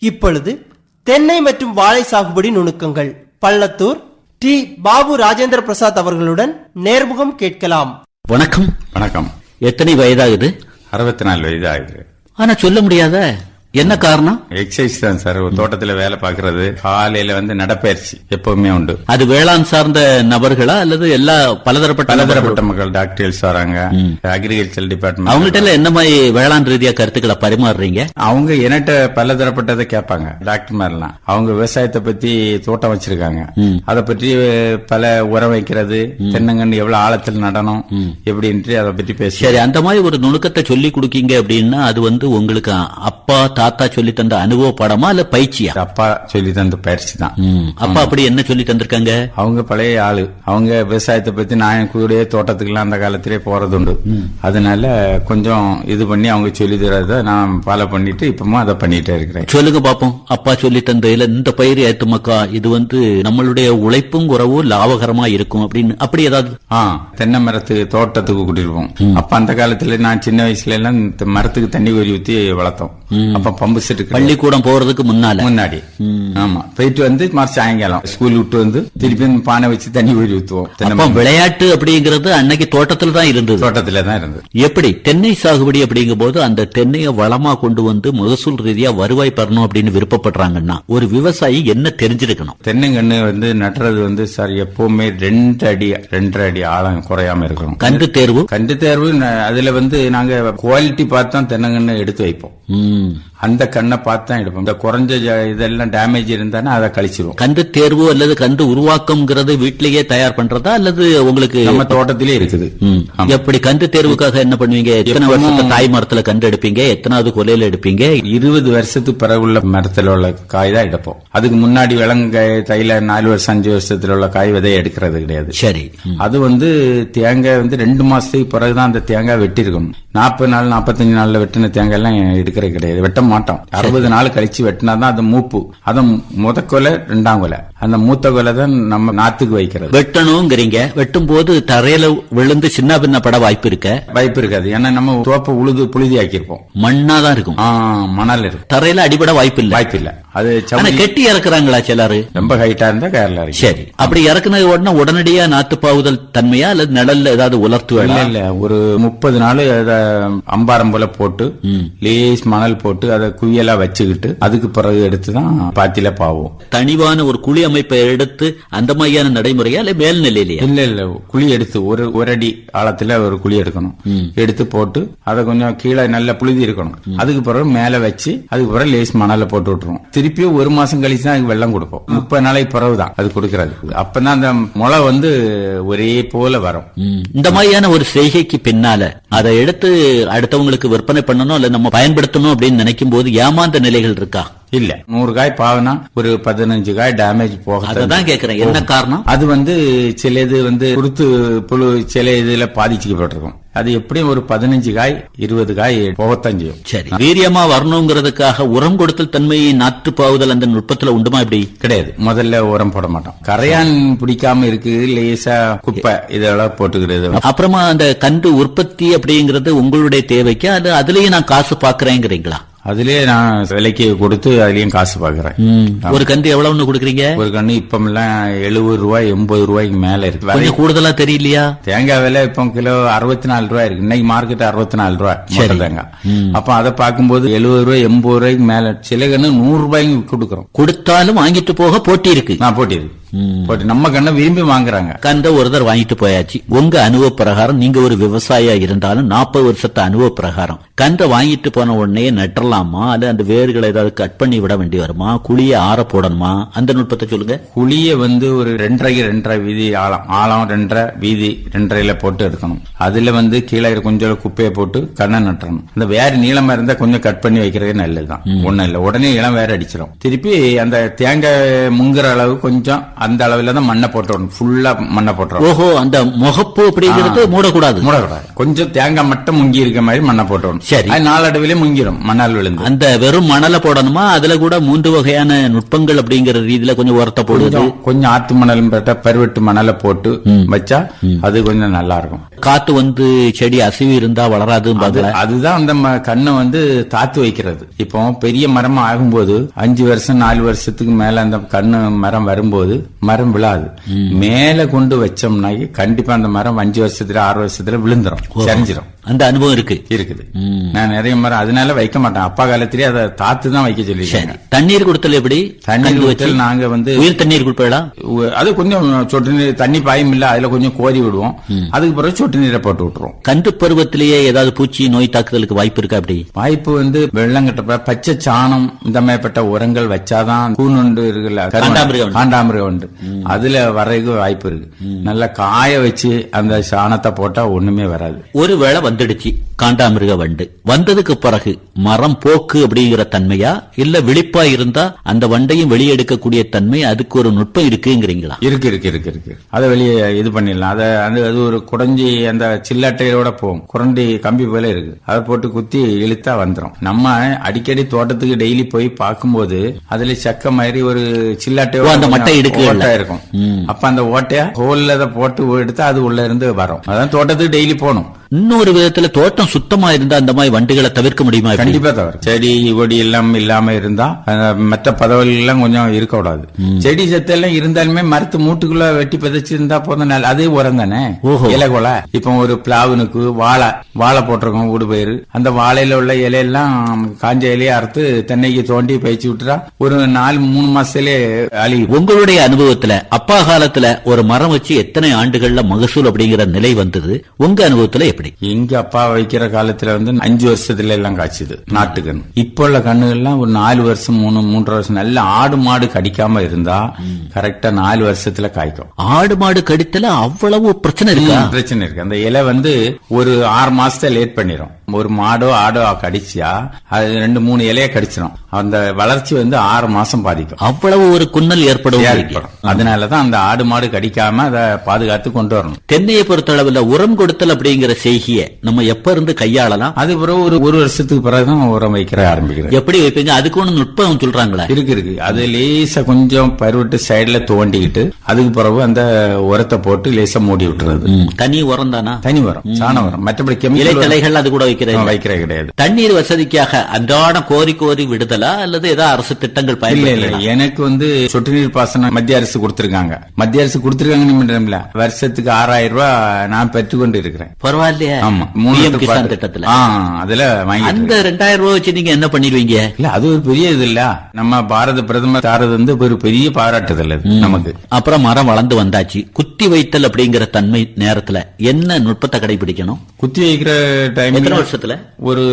இப்பொழுது தென்னை மற்றும் வாழை சாகுபடி நுணுக்கங்கள் பள்ளத்தூர் டி. பாபு ராஜேந்திர பிரசாத் அவர்களுடன் நேர்முகம் கேட்கலாம். வணக்கம். வணக்கம். எத்தனை வயதாகுது? 64 வயது ஆகுது. ஆனா சொல்ல முடியாத என்ன காரணம்? எக்ஸசைஸ் தான் சார். தோட்டத்துல வேலை பாக்குறது, காலையில நடப்பயிற்சி எப்பவுமே உண்டு. அது வேளாண் சார்ந்த நபர்களா அல்லது எல்லா பலதரப்பட்ட மக்கள்? டாக்டர்ஸ் வராங்க, அக்ரிகல்ச்சர் டிபார்ட்மெண்ட். அவங்ககிட்ட என்ன மாதிரி வேளாண் ரீதியா கருத்துக்களை பரிமாறுறீங்க? அவங்க என்கிட்ட பலதரப்பட்டதை கேட்பாங்க. டாக்டர் மாதிரிலாம் அவங்க விவசாயத்தை பத்தி, தோட்டம் வச்சிருக்காங்க, அதை பற்றி பல உரம் வைக்கிறது, தென்னங்கன்று எவ்வளவு ஆழத்தில் நடணும் எப்படின்ட்டு அதை பற்றி பேச. சரி, அந்த மாதிரி ஒரு நுணுக்கத்தை சொல்லி கொடுக்கீங்க அப்படின்னா அது உங்களுக்கு அப்பா தாத்தா சொல்லி தந்த அனுபவ பாடமா இல்ல பயிற்சியா? அப்பா சொல்லி தந்த பயிற்சி தான். அப்பா அப்படி என்ன சொல்லி தந்திருக்காங்க? அவங்க பழைய ஆளு. அவங்க விவசாயத்தை பத்தி நான் கூட தோட்டத்துக்குலாம் அந்த காலத்திலே போறது உண்டு. அதனால கொஞ்சம் இது பண்ணி அவங்க சொல்லி தரத நான் ஃபாலோ பண்ணிட்டு இப்பவும் அதை பண்ணிட்டே இருக்கிறேன். சொல்லுங்க பாப்போம். அப்பா சொல்லி தந்தையில இந்த பயிர் ஏத்துமக்கா, இது நம்மளுடைய உழைப்பும் குறவு லாபகரமா இருக்கும் அப்படின்னு அப்படி ஏதாவது? தென்னை மரத்துக்கு தோட்டத்துக்கு கூட்டிருப்போம். அப்ப அந்த காலத்துல நான் சின்ன வயசுல எல்லாம் மரத்துக்கு தண்ணி கோரி ஊத்தி வளர்த்தோம். அப்ப பம்பு செட்டு பள்ளிக்கூடம் போறதுக்கு முன்னாடி. ஆமா, போயிட்டு சாயங்காலம் ஸ்கூல் விட்டு திருப்பி பானை வச்சு தண்ணி ஊறி ஊத்துவோம். விளையாட்டு அப்படிங்கறது அன்னைக்கு தோட்டத்துல தான் இருந்தது. எப்படி தென்னை சாகுபடி அப்படிங்கும் போது அந்த தென்னையை வளமா கொண்டு மகசூல் ரீதியா வருவாய் பெறணும் அப்படின்னு விருப்பப்படுறாங்கன்னா ஒரு விவசாயி என்ன தெரிஞ்சிருக்கணும்? தென்னங்கன்னு நட்டுறது சார் எப்பவுமே 2 அடி ஆழம் குறையாம இருக்கணும். கண்டு தேர்வு அதுல நாங்க குவாலிட்டி பார்த்தா தென்னங்கன்னு எடுத்து வைப்போம். அந்த கண்ணை பார்த்து தான் எடுப்போம். இந்த குறைஞ்ச இதெல்லாம் டேமேஜ் இருந்தானே அதை கழிச்சிருவோம். கண்டு தேர்வு அல்லது கண்டு உருவாக்கம்ங்கிறது வீட்டிலேயே தயார் பண்றதா அல்லது உங்களுக்கு நம்ம தோட்டத்திலே இருக்குது? எப்படி கண்டு தேர்வுக்காக என்ன பண்ணுவீங்க? எத்தனை வருஷத்து தாய் மரத்துல கண்டு எடுப்பீங்க? எத்தனாவது கொலையில எடுப்பீங்க? 20 வருஷத்துக்கு பிறகு உள்ள மரத்துல உள்ள காய் தான் எடுப்போம். அதுக்கு முன்னாடி விலங்கு தையில 4 வருஷம் 5 வருஷத்துல உள்ள காய் விதையை எடுக்கிறது கிடையாது. சரி, அது தேங்காய் 2 மாசத்துக்கு பிறகுதான் அந்த தேங்காய் வெட்டி இருக்கணும். 40 நாள் 45 நாள்ல வெட்டின தேங்காய் எல்லாம் எடுக்கிறது கிடையாது. வெட்ட மாட்டோம். 60 நாள் கழிச்சு வெட்டினாதான் அது மூப்பு. அத முத கொலை 2ஆம் கொலை. அந்த மூத்த கொலை தான் நம்ம நாத்துக்கு வைக்கிறது. வெட்டணுங்கிறீங்க. வெட்டும் போது தரையில விழுந்து சின்ன பின்ன பட வாய்ப்பு இருக்காது. ஏன்னா நம்ம தோப்ப உழுது புழுதி ஆக்கிருப்போம். மண்ணாதான் இருக்கும். மணல் இருக்கும். தரையில அடிபட வாய்ப்பு இல்ல. அது கெட்டி இறக்குறாங்களா சிலரு? ரொம்ப ஹைட்டா இருந்தா கேரளா இருக்கு. சரி, அப்படி இறக்குனது உடனே உடனடியா நாத்து பாவுதல் தன்மையா அல்லது நிழல்ல ஏதாவது உலர்த்து? இல்ல, ஒரு 30 நாள் அம்பாரம் போல போட்டு லேஸ் மணல் போட்டு அதை குவியலா வச்சுக்கிட்டு அதுக்கு பிறகு எடுத்துதான் பாத்தில பாவோம். தனிவான ஒரு குழி அமைப்பை எடுத்து அந்த மாதிரியான நடைமுறையா இல்ல மேல்நிலையிலயா? இல்ல, குழி எடுத்து ஒரு அடி ஆழத்துல ஒரு குழி எடுக்கணும். எடுத்து போட்டு அதை கொஞ்சம் கீழே நல்ல புழுதி இருக்கணும். அதுக்கு பிறகு மேல வச்சு அதுக்கு பிறகு லேஸ் மணல போட்டு விட்டுருவோம். திருப்பியும் 1 மாசம் கழிச்சு தான் அதுக்கு வெள்ளம் கொடுப்போம். 30 நாளைக்கு பிறகுதான் அது கொடுக்கறது. அப்பதான் அந்த முளை ஒரே போல வரும். இந்த மாதிரியான ஒரு செய்கைக்கு பின்னால அதை எடுத்து அடுத்தவங்களுக்கு விற்பனை பண்ணணும் இல்ல நம்ம பயன்படுத்தணும் அப்படின்னு நினைக்கும் போது ஏமாந்த நிலைகள் இருக்கா? இல்ல, 100 காய் பாவனா ஒரு 15 காய் டேமேஜ் போக. அதான் கேக்குறேன், என்ன காரணம்? அது சில இது குருத்து புழு சில இதுல பாதிச்சுக்கப்பட்டிருக்கும். அது எப்படியும் ஒரு 15 காய் 20 காய் போகத்தான் செய்யும். சரி, வீரியமா வரணுங்கிறதுக்காக உரம் கொடுத்தல் தன்மை நாற்று பாவுதல் அந்த நுட்பத்துல உண்டுமா? இப்படி கிடையாது. முதல்ல உரம் போட மாட்டோம். கரையான் பிடிக்காம இருக்கு, லேசா குப்பை இதெல்லாம் போட்டுக்கிறது. அப்புறமா அந்த கண்டு உற்பத்தி அப்படிங்கறது உங்களுடைய தேவைக்கு அது அதுலயே நான் காசு பாக்குறேங்கிறீங்களா? அதுலயே நான் விலைக்கு கொடுத்து அதுலயும் காசு பாக்குறேன். ஒரு கண்டு எவ்வளவுன்னு கொடுக்குறீங்க? ஒரு கண்ணு இப்ப 70 ரூபாய் 80 ரூபாய்க்கு மேல இருக்கு. கொஞ்சம் கூடுதலா தெரியலையா? தேங்காய் விலை இப்ப கிலோ 64 ரூபாய் இருக்கு. இன்னைக்கு மார்க்கெட் 64 ரூபாய் தேங்காய். அப்ப அதை பார்க்கும்போது 70 ரூபாய் 80 ரூபாய்க்கு மேல. சில கண்ணு 100 ரூபாய்க்கு கொடுக்கறோம். கொடுத்தாலும் வாங்கிட்டு போக போட்டி இருக்கு. போட்டி இருக்கு. நம்ம கண்ணை விரும்பி வாங்குறாங்க. கந்த ஒருத்தர் வாங்கிட்டு போயாச்சு. உங்க அனுபவ பிரகாரம், நீங்க ஒரு விவசாயியா இருந்தாலும் 40 வருஷத்து அனுபவ பிரகாரம் கந்த வாங்கிட்டு போன உடனே நட்டலாமா அல்ல அந்த வேர்களை ஏதாவது கட் பண்ணி விட வேண்டி வருமா? குழிய ஆற போடணுமா? அந்த நுட்பத்தை சொல்லுங்க. குழிய ஒரு 2.5 வீதி ஆழம் 2.5 வீதி 2.5 போட்டு எடுக்கணும். அதுல கீழே கொஞ்சம் குப்பையை போட்டு கண்ணை நட்டணும். அந்த வேறு நீளமா இருந்தா கொஞ்சம் கட் பண்ணி வைக்கிறதே நல்லதுதான். ஒண்ணும் இல்ல, உடனே இளம் வேற அடிச்சிடும். திருப்பி அந்த தேங்காய் முங்குற அளவு கொஞ்சம் அந்த அளவுல தான் மண்ணை போட்டுறணும், ஃபுல்லா மண்ணை போட்டுறோம். ஓஹோ, அந்த முகப்பு அப்படிங்கிறது மூடக்கூடாது. கொஞ்சம் தேங்காய் மட்டும் முங்கி இருக்க மாதிரி மண்ணை போட்டுறணும். சரி. அது நாளடைவிலே முங்கிரும் மணல் விழுந்து. அந்த வெறும் மணலை போடணுமா? அதுல கூட 3 வகையான நுட்பங்கள் அப்படிங்கிற ரீதியில கொஞ்சம் உரத்தை போடுது. கொஞ்சம் ஆத்து மணல் பருவட்டு மணலை போட்டு வச்சா அது கொஞ்சம் நல்லா இருக்கும். காத்து வந்து செடி அசைவு இருந்தா வளராது. அதுதான் அந்த கண்ணை வந்து தாத்து வைக்கிறது. இப்போ பெரிய மரமா ஆகும்போது 5 வருஷம் 4 வருஷத்துக்கு மேல அந்த கண்ணு மரம் வரும்போது மரம் விழாது. மேல கொண்டு வச்சோம்னா கண்டிப்பா அந்த மரம் 5 வருஷத்துல 6 வருஷத்துல விழுந்துரும், சரிஞ்சிரும். அந்த அனுபவம் இருக்குது. நான் நிறைய மரம் அதனால வைக்க மாட்டேன். அப்பா காலத்திலேயே அதை தாத்து தான் வைக்க சொல்லி. தண்ணீர் கொடுத்தல் எப்படி? தண்ணீர் கொடுத்தல் நாங்க வந்து உயிர் தண்ணீர் கொடுப்பா. அது கொஞ்சம் சொட்டு நீர், தண்ணி பாயும் இல்ல, அதுல கொஞ்சம் கோரி விடுவோம். அதுக்கு பிறகு சொட்டு நீரை போட்டு விட்டுருவோம். கன்று பருவத்திலேயே ஏதாவது பூச்சி நோய் தாக்குதலுக்கு வாய்ப்பு இருக்கா? அப்படி வாய்ப்பு வந்து வெள்ளம் கட்ட பச்சை சாணம் இந்த மாதிரிப்பட்ட உரங்கள் வச்சாதான் கூணுண்டு இருக்குல்ல, காண்டாமிருகம் உண்டு, அதுல வர்றதுக்கு வாய்ப்பு இருக்கு. நல்லா காய வச்சு அந்த சாணத்தை போட்டா ஒண்ணுமே வராது. ஒருவேளை வந்துடுச்சு காண்டாமிருக வண்டு, வந்ததுக்கு பிறகு மரம் போக்கு அப்படிங்கிற தன்மையா இல்ல விழிப்பா இருந்தா அந்த வண்டையும் வெளியே எடுக்கக்கூடிய தன்மை, அதுக்கு ஒரு நுட்பம் இருக்குங்கிறீங்களா? இருக்கு. அதை வெளியே இது பண்ணிடலாம். அது ஒரு குடஞ்சி அந்த சில்லாட்டையோட போகும், குரண்டி கம்பி போல இருக்கு, அதை போட்டு குத்தி இழுத்தா வந்துடும். நம்ம அடிக்கடி தோட்டத்துக்கு டெய்லி போய் பார்க்கும்போது அதுல சக்க மாதிரி ஒரு சில்லாட்டையோட அந்த மட்டை ஓட்டை இருக்கும். அப்ப அந்த ஓட்டைய ஹோல்ல போட்டு எடுத்தா அது உள்ள இருந்து வரும். அதான் தோட்டத்துக்கு டெய்லி போகணும். இன்னொரு விதத்துல தோட்டம் சுத்தமா இருந்தா அந்த மாதிரி வண்டுகளை தவிர்க்க முடியுமா? கண்டிப்பா தவிர. செடி கொடி எல்லாம் இல்லாம இருந்தா மற்ற பதவல் எல்லாம் கொஞ்சம் இருக்க கூடாது. செடி செத்தெல்லாம் இருந்தாலுமே மரத்து மூட்டுக்குள்ள வெட்டி பதிச்சு இருந்தா போதும், அதே உரம் தானே. இலை கொலை இப்ப ஒரு பிளாவுனுக்கு வாழை போட்டிருக்கோம், ஊடு பயிர், அந்த வாழையில உள்ள இலையெல்லாம் காஞ்ச இலையை அறுத்து தென்னைக்கு தோண்டி பயிற்சி விட்டுறா ஒரு 4-3 மாசத்திலே அழி. உங்களுடைய அனுபவத்துல அப்பா காலத்துல ஒரு மரம் வச்சு எத்தனை ஆண்டுகள்ல மகசூல் அப்படிங்கிற நிலை வந்தது? உங்க அனுபவத்துல எப்படி? எங்க அப்பா வைக்கிற காலத்துல வந்து 5 வருஷத்துல எல்லாம் காய்ச்சுது நாட்டுக்கண்ணு. இப்ப உள்ள கண்ணுகள்லாம் ஒரு 4 வருஷம் 3 வருஷம் நல்ல ஆடு மாடு கடிக்காம இருந்தா கரெக்டா 4 வருஷத்துல காய்க்கும். ஆடு மாடு கடித்தல அவ்வளவு பிரச்சனை இருக்கு. பிரச்சனை இருக்கு. அந்த இலை வந்து ஒரு 6 மாசத்தை லேட் பண்ணிரும். ஒரு மாடோ ஆடோ கடிச்சா அது 2-3 இலைய கடிச்சிடும். அந்த வளர்ச்சி வந்து 6 மாசம் பாதிக்கும். அவ்வளவு ஒரு குன்னல் ஏற்படும். அதனாலதான் அந்த ஆடு மாடு கடிக்காம அதை பாதுகாத்து கொண்டு வரணும். தென்னையை பொறுத்தளவுல உரம் கொடுத்தல் அப்படிங்கிற செய்கிய நம்ம எப்ப இருந்து கையாளலாம்? அது பிறகு ஒரு வருஷத்துக்கு பிறகுதான் உரம் வைக்கிற ஆரம்பிக்கிறேன். எப்படி வைப்பீங்க? அதுக்கு ஒண்ணு நுட்பம் சொல்றாங்களா? இருக்கு. அது லேசா கொஞ்சம் பருவட்டு சைடுல தோண்டிக்கிட்டு அதுக்கு பிறகு அந்த உரத்தை போட்டு லேசா மூடி விட்டுறது. தனி உரம் தானா? தனி உரம், சாண உரம். மற்றபடி கெமிக்கல் தலைகள் அது கூட வைக்கிறது கிடையாது. தண்ணீர் வசதிக்காக அன்றாட கோரி விடுதலா அல்லது ஏதாவது அரசு திட்டங்கள் பயன்படுத்த? எனக்கு வந்து சொட்டு நீர் பாசனம் மத்திய அரசு கொடுத்திருக்காங்க. வருஷத்துக்கு 6000 ரூபாய் நான் பெற்றுக்கொண்டு இருக்கிறேன். பரவாயில்லையா? ஆமா, கிசான் திட்டத்துல அதுல வாங்கி அந்த 2000 ரூபாய் வச்சு நீங்க என்ன பண்ணிடுவீங்க? இல்ல அது ஒரு பெரிய இது இல்ல. நம்ம பாரத பிரதமர் தாரது வந்து ஒரு பெரிய பாராட்டுதல் நமக்கு. அப்புறம் மரம் வளர்ந்து வந்தாச்சு, குத்தி வைத்தல் அப்படிங்கிற தன்மை நேரத்துல என்ன நுட்பத்தை கடைபிடிக்கணும்? குத்தி வைக்கிற டைம் எத்தனை வருஷத்துல? ஒரு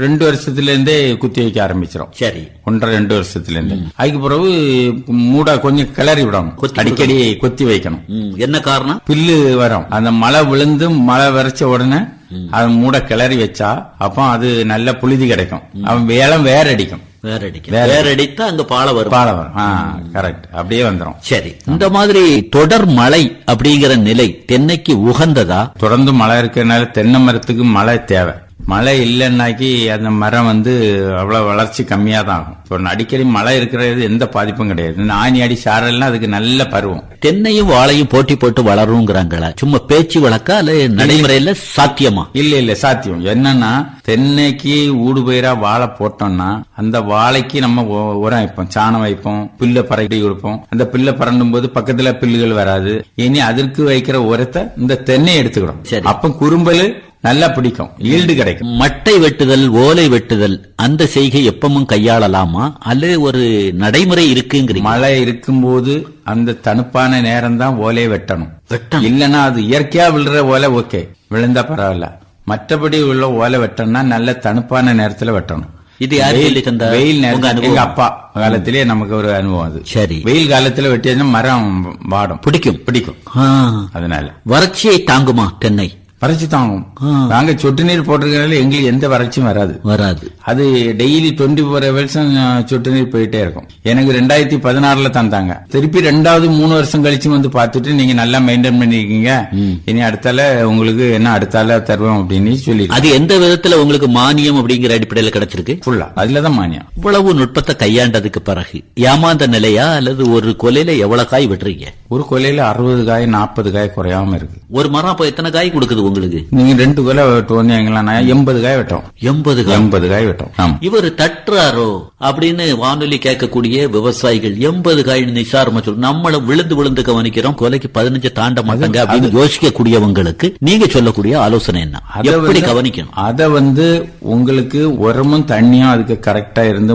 2 வருஷத்துல இருந்தே குத்தி வைக்க ஆரம்பிச்சிடும். சரி, 1.5-2 வருஷத்துல இருந்து. அதுக்கு பிறகு மூட கொஞ்சம் கிளறி விடணும், அடிக்கடி கொத்தி வைக்கணும். என்ன காரணம்? பில்லு வரும். அந்த மழை விழுந்து மழை வரைச்ச உடனே அது மூட கிளறி வச்சா அப்ப அது நல்ல புழுதி கிடைக்கும். அவன் வேற அடிக்கும். வேறடித்தா அங்க பாலை வரும். கரெக்ட், அப்படியே வந்துடும். சரி, இந்த மாதிரி தொடர் மழை அப்படிங்கிற நிலை தென்னைக்கு உகந்ததா? தொடர்ந்து மழை இருக்கிறதுனால தென்னை மரத்துக்கு மழை தேவை. மழை இல்லைன்னாக்கி அந்த மரம் வந்து அவ்வளவு வளர்ச்சி கம்மியா தான் ஆகும். அடிக்கடி மழை இருக்கிறது எந்த பாதிப்பும் கிடையாது. ஆணி அடி சாரல்னா அதுக்கு நல்ல பருவம். தென்னையும் வாழையும் போட்டி போட்டு வளருங்கிறாங்களா? சும்மா பேச்சு வழக்கா இல்ல நடைமுறையில சாத்தியமா? இல்ல சாத்தியம். என்னன்னா தென்னைக்கு ஊடு பயிரா வாழை போட்டோம்னா அந்த வாழைக்கு நம்ம உரம் வைப்போம், சாணம் வைப்போம், பில்ல பறக்கி கொடுப்போம். அந்த பில்ல பறண்டும் போது பக்கத்துல பில்லுகள் வராது. இனி அதற்கு வைக்கிற உரத்தை இந்த தென்னை எடுத்துக்கிறோம். அப்ப குறும்பல் நல்லா பிடிக்கும், ஈல்டு கிடைக்கும். மட்டை வெட்டுதல், ஓலை வெட்டுதல் அந்த செய்கை எப்பவும் கையாளலாமா அல்லது ஒரு நடைமுறை இருக்குங்கிறீங்க? மழை இருக்கும்போது அந்த தணுப்பான நேரம் தான் ஓலையை வெட்டணும். இல்லன்னா அது இயற்கையா விழுற ஓலை ஓகே, விழுந்தா பரவாயில்ல. மற்றபடி உள்ள ஓலை வெட்டணும்னா நல்ல தணுப்பான நேரத்துல வெட்டணும். இது வெயில் நேரம் எங்க அப்பா காலத்திலேயே நமக்கு ஒரு அனுபவம் அது. சரி, வெயில் காலத்துல வெட்டியதுன்னா மரம் வாடும், பிடிக்கும். அதனால வறட்சியை தாங்குமா தென்னை? வறட்சி தாங்கும். நாங்க சொட்டு நீர் போட்டிருக்கனால எங்களுக்கு எந்த வறட்சியும் வராது. அது டெய்லி 24 hours சொட்டு நீர் போயிட்டே இருக்கும். எனக்கு 2016 தந்தாங்க. திருப்பி 3 வருஷம் கழிச்சு வந்து பார்த்துட்டு நீங்க நல்லா மெயின்டைன் பண்ணிருக்கீங்க, இனி அடுத்தால உங்களுக்கு என்ன அடுத்தால தருவோம் அப்படின்னு சொல்லி. அது எந்த விதத்துல உங்களுக்கு மானியம் அப்படிங்கிற அடிப்படையில் கிடைச்சிருக்கு? ஃபுல்லா அதுலதான் மானியம். இவ்வளவு நுட்பத்தை கையாண்டதுக்கு பிறகு ஏமாந்த நிலையா அல்லது ஒரு கொலையில எவ்வளவு காய் வெட்டுறீங்க? ஒரு கொலையில 60 காய் 40 காய் குறையாம இருக்கு. ஒரு மரம் அப்ப எத்தனை காய் கொடுக்குது உங்களுக்கு? நீங்க 2 கொலை வெட்டுவோம் 80 காய் வெட்டோம். 80 காய் வெட்டோம். இவர் தட்டுறாரோ அப்படின்னு வானொலி கேட்கக்கூடிய விவசாயிகள் 80 காய் நிசாரமா சொல்லு, நம்மளும் விழுந்து கவனிக்கிறோம், கொலைக்கு 15 தாண்ட மாட்டாங்க அப்படின்னு யோசிக்கக்கூடியவங்களுக்கு நீங்க சொல்லக்கூடிய ஆலோசனை என்ன? எப்படி கவனிக்கணும்? அத உங்களுக்கு உரமும் தண்ணியும் அதுக்கு கரெக்டா இருந்து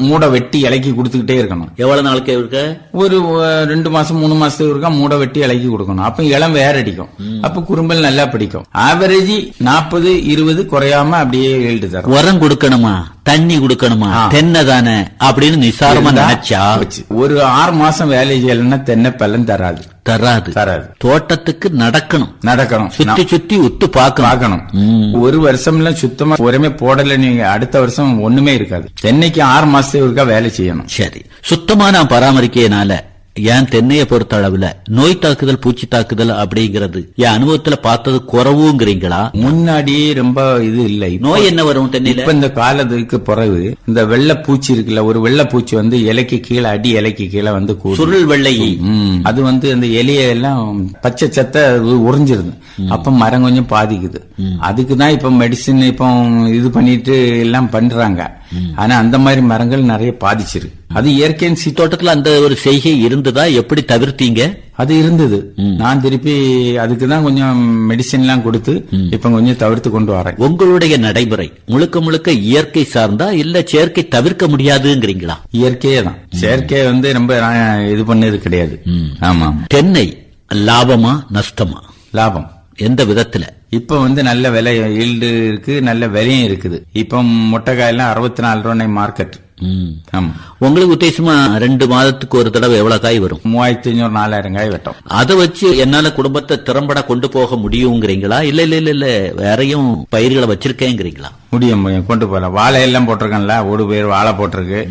மூட வெட்டி இலக்கி கொடுத்துக்கிட்டே இருக்கணும். எவ்வளவு நாளுக்கு இருக்க? ஒரு 2 மாசம் 3 மாசத்துக்கு இருக்கா மூட வெட்டி இலக்கி கொடுக்கணும். அப்ப இளம் வேற அடிக்கும், அப்ப குறும்பல் நல்லா பிடிக்கும். ஆவரேஜ் 40-20 குறையாம அப்படியே எழுது தரும். உரம் கொடுக்கணுமா, தண்ணி கொடுக்கணுமா, தென்னை தானே அப்படின்னு நிசாரமா நினைச்சா ஒரு 6 மாசம் வேலை செய்யலன்னா தென்னை பலன் தராது. தோட்டத்துக்கு நடக்கணும், சுத்தி உத்து பார்க்கணும். ஒரு வருஷம்ல சுத்தமா உரமே போடல, நீங்க அடுத்த வருஷம் ஒண்ணுமே இருக்காது. தென்னைக்கு 6 மாசத்துக்கு இருக்கா வேலை செய்யணும். சரி, சுத்தமா நான் பராமரிக்கிறதுனால ஏன் தென்னையை பொறுத்த அளவுல நோய் தாக்குதல் பூச்சி தாக்குதல் அப்படிங்கறது என் அனுபவத்துல பார்த்தது குறவுங்கிறீங்களா? முன்னாடியே ரொம்ப இது இல்லை. நோய் என்ன வரும் தென்னையில? இப்ப இந்த காலத்துக்கு பிறகு இந்த வெள்ளை பூச்சி இருக்குல்ல, ஒரு வெள்ளை பூச்சி இலைக்கு கீழே இலைக்கு கீழே சுருள் வெள்ளை, அது அந்த இலையெல்லாம் பச்சை சத்த உறிஞ்சிருது. அப்ப மரம் கொஞ்சம் பாதிக்குது. அதுக்குதான் இப்ப மெடிசின் இப்ப இது பண்ணிட்டு எல்லாம் பண்றாங்க. ஆனா அந்த மாதிரி மரங்கள் நிறைய பாதிச்சிருக்கு. அது இயற்கை தோட்டத்துல அந்த ஒரு செய்கை இருந்ததா? எப்படி தவிர்த்தீங்க? அது இருந்தது. நான் திருப்பி அதுக்குதான் கொஞ்சம் மெடிசின் எல்லாம் கொடுத்து இப்ப கொஞ்சம் தவிர்த்து கொண்டு வரேன். உங்களுடைய நடைமுறை முழுக்க இயற்கை சார்ந்தா இல்ல செயற்கை தவிர்க்க முடியாதுங்கிறீங்களா? இயற்கையே தான். செயற்கை ரொம்ப இது பண்ணது கிடையாது. ஆமா. தென்னை லாபமா நஷ்டமா? லாபம். எந்த விதத்துல? இப்ப நல்ல விலை ஈல்டு இருக்கு, நல்ல விலையும் இருக்குது. இப்ப முட்டைக்காயெல்லாம் 64 ரூபாய் மார்க்கெட். உங்களுக்கு உத்தேசமா 2 மாதத்துக்கு ஒரு தடவை எவ்வளவு காய் வரும்? 3500-4000 காய் வெட்டும். அதை வச்சு என்னால குடும்பத்தை திறம்பட கொண்டு போக முடியுங்கிறீங்களா? இல்ல வேறையும் பயிர்களை வச்சிருக்கேங்கிறீங்களா? முடியும், கொண்டு போகலாம். வாழை எல்லாம் போட்டிருக்கேன்ல, ஒரு பேர் வாழை போட்டிருக்கு.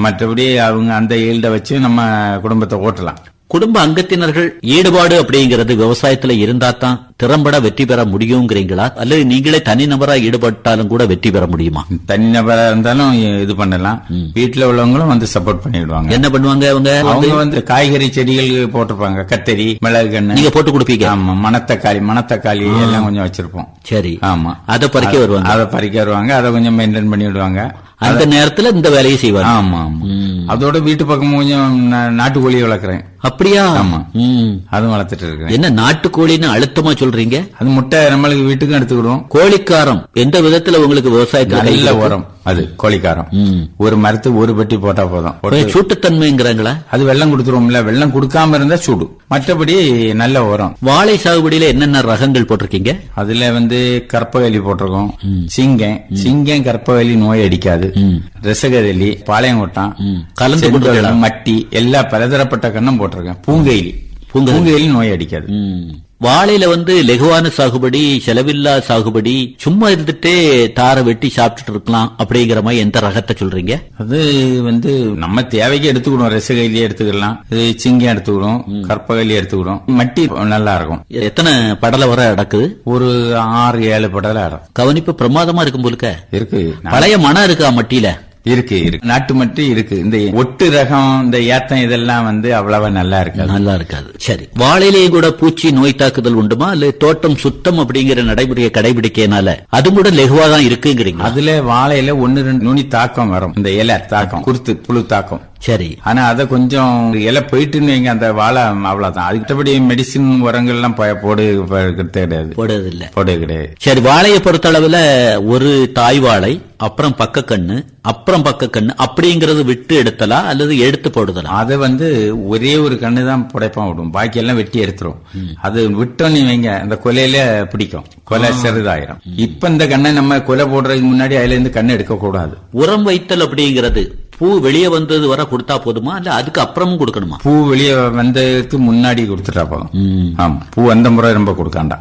மற்றபடி அவங்க அந்த ஈல்ட வச்சு நம்ம குடும்பத்தை ஓட்டலாம். குடும்ப அங்கத்தினர்கள் ஈடுபாடு அப்படிங்கிறது விவசாயத்துல இருந்தா தான் திறம்பட வெற்றி பெற முடியுங்கிறீங்களா? அல்லது நீங்களே தனிநபரா ஈடுபட்டாலும் கூட வெற்றி பெற முடியுமா? தனிநபரா இருந்தாலும் இது பண்ணலாம். வீட்டுல உள்ளவங்களும் சப்போர்ட் பண்ணிடுவாங்க. என்ன பண்ணுவாங்க அவங்க? காய்கறி செடிகள் போட்டிருப்பாங்க, கத்தரி, மிளகு கண்ணு நீங்க போட்டு கொடுப்பீங்க. ஆமா, மணத்தக்காளி எல்லாம் கொஞ்சம் வச்சிருப்போம். சரி. ஆமா, அதை பறிக்க வருவாங்க. அதை கொஞ்சம் மெயின்டைன் பண்ணி விடுவாங்க. அந்த நேரத்துல இந்த வேலையை செய்வாங்க. ஆமா. அதோட வீட்டு பக்கம் கொஞ்சம் நாட்டுக்கோழி வளர்க்குறேன். அப்படியா? ஆமா, அதுவும் வளர்த்துட்டு இருக்கேன். என்ன நாட்டுக்கோழின்னு அழுத்தமா சொல்றீங்க? அது முட்டை நம்மளுக்கு வீட்டுக்கும் எடுத்துக்கிடுவோம். கோழிக்காரம் எந்த விதத்துல உங்களுக்கு விவசாயத்துல நல்ல உரம்? அது கோழிக்காரம் ஒரு மரத்துக்கு ஒரு பெட்டி போட்டா போதும். சூட்டுத்தன்மைங்கிறாங்களா? அது வெள்ளம் கொடுத்துருவோம்ல, வெள்ளம் கொடுக்காம இருந்தா சூடு. மற்றபடி நல்ல உரம். வாழை சாகுபடியில என்னென்ன ரகங்கள் போட்டிருக்கீங்க? அதுல கற்பகலி போட்டிருக்கோம். சிங்கம் கற்பகலி நோய் அடிக்காது. ரசகதலி, பாளையங்கோட்டம், கலந்து மட்டி எல்லா பலதரப்பட்ட கண்ணும் போட்டிருக்கேன். பூங்கைலி நோய் அடிக்காது. வாழையில லெகுவான சாகுபடி, செலவில்லா சாகுபடி, சும்மா இருந்துட்டே தார வெட்டி சாப்பிட்டுட்டு இருக்கலாம் அப்படிங்கிற மாதிரி எந்த ரகத்தை சொல்றீங்க? அது நம்ம தேவைக்கு எடுத்துக்கிடும். ரசகலி எடுத்துக்கலாம், சிங்கம் எடுத்துக்கிடும், கற்பகலி எடுத்துக்கிடும். மட்டி நல்லா இருக்கும். எத்தனை படலை வர நடக்குது? ஒரு 6-7 படலை ஆடும். கவனிப்பு பிரமாதமா இருக்கும் போலுக்க இருக்கு. பழைய மனம் இருக்கா மட்டியில? இருக்கு. நாட்டு மட்டி இருக்கு. இந்த ஒட்டு ரகம், இந்த ஏத்தம் இதெல்லாம் அவ்வளவா நல்லா இருக்காது. சரி, வாழையிலேயும் கூட பூச்சி நோய் தாக்குதல் உண்டுமா? இல்ல தோட்டம் சுத்தம் அப்படிங்கிற நடைமுறையை கடைபிடிக்கனால அது கூட லெகுவா தான் இருக்குங்கிறீங்க? அதுல வாழையில 1-2 நுனி தாக்கம் வரும். இந்த இலை தாக்கம், குருத்து புழு தாக்கம். சரி. ஆனா அத கொஞ்சம் இலை போயிட்டுன்னு வைங்க, அந்த வாழை அவ்வளவுதான். அதுக்கிட்டபடி மெடிசின் உரங்கள் எல்லாம் போடுறது கிடையாது. சரி, வாழையை பொறுத்த அளவுல ஒரு தாய் வாழை, அப்புறம் பக்கக்கண்ணு, அப்புறம் பக்கக்கண்ணு அப்படிங்கறது விட்டு எடுத்தலா அல்லது எடுத்து போடுதலா? அதை ஒரே ஒரு கண்ணு தான் புடைப்பான் விடும், பாக்கி எல்லாம் வெட்டி எடுத்துரும். அது விட்டோன்னு வைங்க, அந்த கொலையில பிடிக்கும், கொலை சிறிதாயிரும். இப்ப இந்த கண்ணை நம்ம கொலை போடுறதுக்கு முன்னாடி அதுல இருந்து கண்ணை எடுக்க கூடாது. உரம் வைத்தல் அப்படிங்கிறது பூ வெளியே வந்தது வரை கொடுத்தா போதுமா இல்ல அதுக்கு அப்புறமும் கொடுக்கணுமா? பூ வெளியே வந்ததுக்கு முன்னாடி கொடுத்துட்டா போதும். ஆமா, பூ அந்த முறை ரொம்ப கொடுக்காண்டா.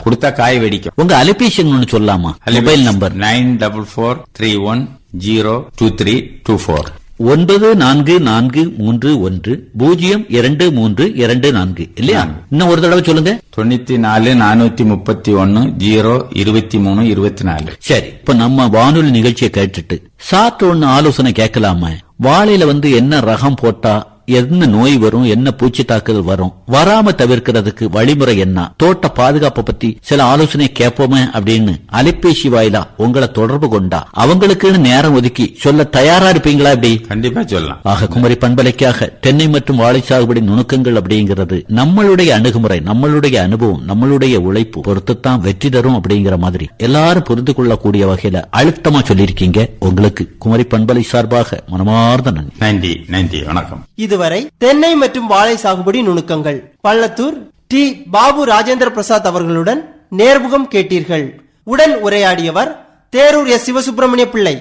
கொடுத்தா காய் வெடிக்கும். உங்க அலைபேசி ஒன்னு சொல்லலாமா? மொபைல் நம்பர் 9441312324 9443102324 இல்லையா? இன்னும் ஒரு தடவை சொல்லுங்க. 9443102324. சரி, இப்ப நம்ம வானொலி நிகழ்ச்சியை கேட்டுட்டு சாப்பிட்டு ஒண்ணு ஆலோசனை கேட்கலாமா? வாழையில என்ன ரகம் போட்டா என்ன நோய் வரும், என்ன பூச்சி தாக்குதல் வரும், வராம தவிர்க்கிறதுக்கு வழிமுறை என்ன, தோட்ட பாதுகாப்பை பத்தி சில ஆலோசனை கேட்போமே அப்படின்னு அலைபேசி வாயிலா உங்களை தொடர்பு கொண்டா அவங்களுக்குன்னு நேரம் ஒதுக்கி சொல்ல தயாரா இருப்பீங்களா? இப்படி கண்டிப்பா சொல்லலாம். ஆக குமரி பண்பலைக்காக தென்னை மற்றும் வாழை சாகுபடி நுணுக்கங்கள் அப்படிங்கிறது நம்மளுடைய அணுகுமுறை, நம்மளுடைய அனுபவம், நம்மளுடைய உழைப்பு பொறுத்துத்தான் வெற்றி தரும் அப்படிங்கிற மாதிரி எல்லாரும் புரிந்து கொள்ளக்கூடிய வகையில அழுத்தமா சொல்லியிருக்கீங்க. உங்களுக்கு குமரி பண்பலை சார்பாக மனமார்ந்த நன்றி. நன்றி. நன்றி, வணக்கம். இதுவரை தென்னை மற்றும் வாழை சாகுபடி நுணுக்கங்கள் பள்ளத்தூர் டி. பாபு ராஜேந்திர பிரசாத் அவர்களுடன் நேர்முகம் கேட்டீர்கள். உடன் உரையாடியவர் தேரூர் எஸ். சிவசுப்பிரமணிய பிள்ளை.